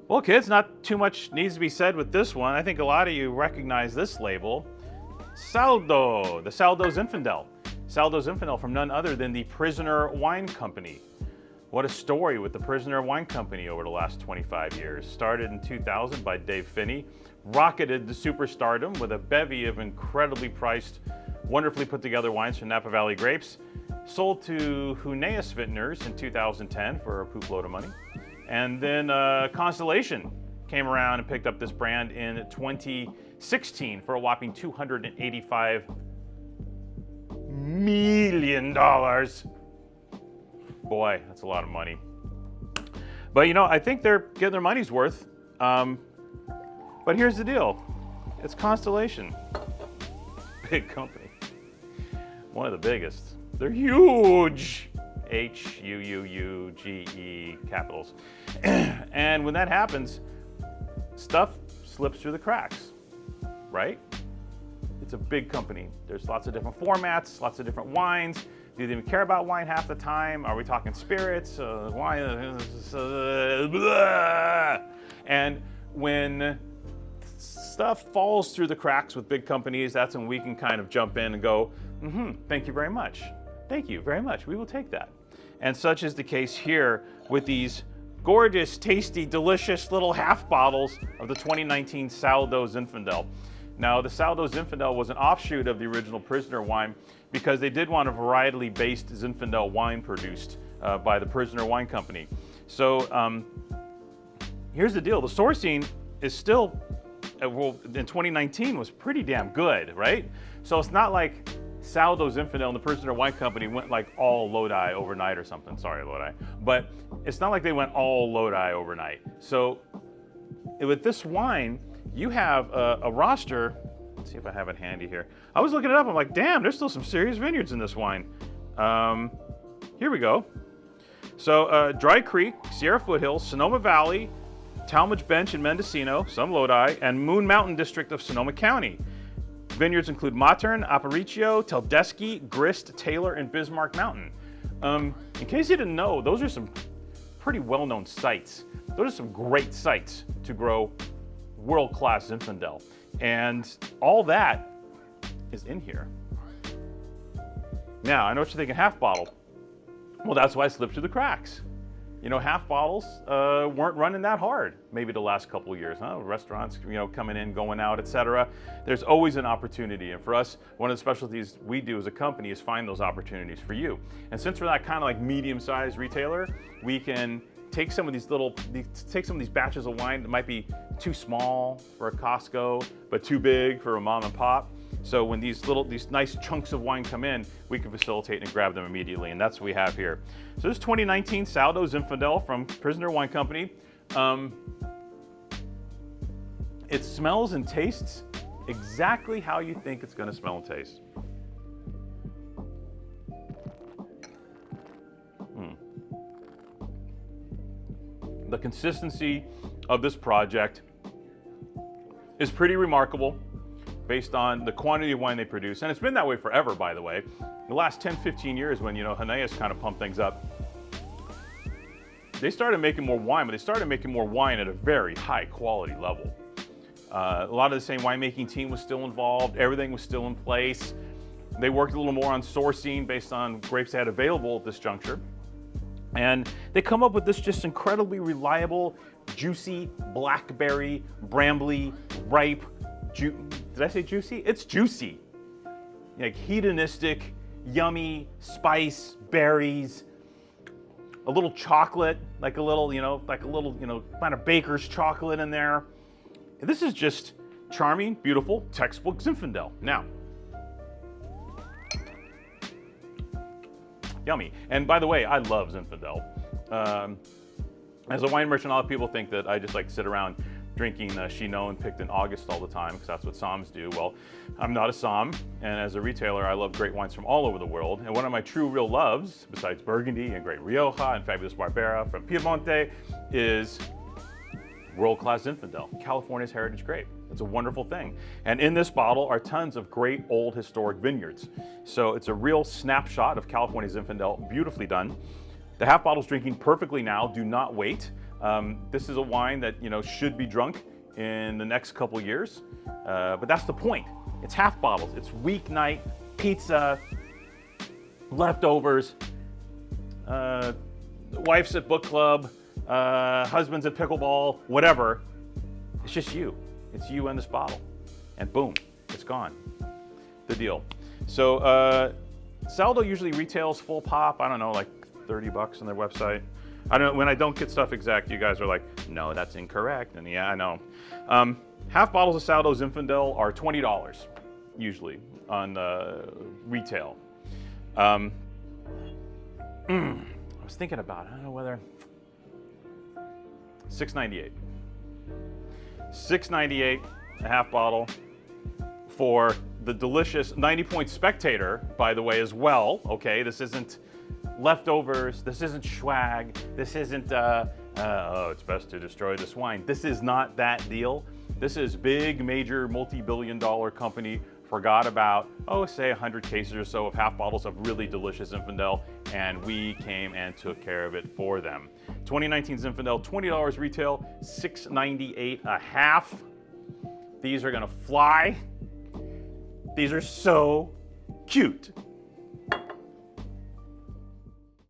Well, kids, not too much needs to be said with this one. I think a lot of you recognize this label. Saldo, the Saldo Zinfandel. Saldo Zinfandel from none other than the Prisoner Wine Company. What a story with the Prisoner Wine Company over the last 25 years. Started in 2000 by Dave Finney, rocketed to superstardom with a bevy of incredibly priced, wonderfully put together wines from Napa Valley grapes. Sold to Huneeus Vintners in 2010 for a poop load of money. And then Constellation came around and picked up this brand in 2016 for a whopping $285 million. Boy, that's a lot of money. But you know, I think they're getting their money's worth. But here's the deal. It's Constellation. Big company. One of the biggest. They're huge. H-U-U-U-G-E capitals. And when that happens, stuff slips through the cracks, right? It's a big company. There's lots of different formats, lots of different wines. Do they even care about wine half the time? Are we talking spirits, wine? And when stuff falls through the cracks with big companies, that's when we can kind of jump in and go, thank you very much. Thank you very much. We will take that. And such is the case here with these gorgeous, tasty, delicious little half bottles of the 2019 Saldo Zinfandel. Now, the Saldo Zinfandel was an offshoot of the original Prisoner wine because they did want a varietally based Zinfandel wine produced by the Prisoner Wine Company. So here's the deal. The sourcing is still, well, in 2019 was pretty damn good, right? So it's not like Saldo Zinfandel and the Prisoner Wine Company went like all Lodi overnight or something. Sorry, Lodi. But it's not like they went all Lodi overnight. So with this wine, you have a roster. Let's see if I have it handy here. I was looking it up. I'm like, damn, there's still some serious vineyards in this wine. Here we go. So Dry Creek, Sierra Foothills, Sonoma Valley, Talmadge Bench in Mendocino, some Lodi, and Moon Mountain District of Sonoma County. Vineyards include Matern, Aparicio, Teldeschi, Grist, Taylor, and Bismarck Mountain. In case you didn't know, those are some pretty well-known sites. Those are some great sites to grow world-class Zinfandel. And all that is in here. Now, I know what you're thinking, half bottle. Well, that's why it slipped through the cracks. You know, half bottles weren't running that hard maybe the last couple of years, huh? Restaurants, you know, coming in, going out, etc. There's always an opportunity. And for us, one of the specialties we do as a company is find those opportunities for you. And since we're that kind of like medium-sized retailer, we can take some of these batches of wine that might be too small for a Costco, but too big for a mom and pop. So when these nice chunks of wine come in, we can facilitate and grab them immediately, and that's what we have here. So this is 2019 Saldo Zinfandel from Prisoner Wine Company. It smells and tastes exactly how you think it's going to smell and taste. The consistency of this project is pretty remarkable based on the quantity of wine they produce. And it's been that way forever, by the way. The last 10, 15 years when, you know, Huneeus kind of pumped things up, they started making more wine, but they started making more wine at a very high quality level. A lot of the same winemaking team was still involved. Everything was still in place. They worked a little more on sourcing based on grapes they had available at this juncture. And they come up with this just incredibly reliable, juicy, blackberry, brambly, ripe, did I say juicy? It's juicy. Like hedonistic, yummy, spice, berries, a little chocolate, like a little, kind of baker's chocolate in there. This is just charming, beautiful, textbook Zinfandel. Now, yummy. And by the way, I love Zinfandel. As a wine merchant, a lot of people think that I just like sit around drinking Chinon picked in August all the time because that's what Soms do. Well, I'm not a Som, and as a retailer, I love great wines from all over the world. And one of my true real loves, besides Burgundy and great Rioja and fabulous Barbera from Piemonte, is world-class Zinfandel, California's heritage grape. It's a wonderful thing. And in this bottle are tons of great old historic vineyards. So it's a real snapshot of California Zinfandel, beautifully done. The half bottle's drinking perfectly now. Do not wait. This is a wine that should be drunk in the next couple years, but that's the point. It's half bottles. It's weeknight pizza, leftovers, wife's at book club, husband's at pickleball, whatever. It's just you. It's you and this bottle, and boom, it's gone. The deal. So Saldo usually retails full pop, I don't know, like $30 on their website. I don't know, when I don't get stuff exact, you guys are like, no, that's incorrect. And yeah, I know. Half bottles of Saldo Zinfandel are $20 usually on retail. I was thinking about it. I don't know whether $6.98. $6.98 a half bottle for the delicious 90-point Spectator, by the way, as well. Okay, this isn't leftovers. This isn't swag. This isn't, oh, it's best to destroy this wine. This is not that deal. This is big, major, multi-billion-dollar company forgot about, say 100 cases or so of half bottles of really delicious Zinfandel, and we came and took care of it for them. 2019 Zinfandel, $20 retail, $6.98 a half. These are gonna fly. These are so cute.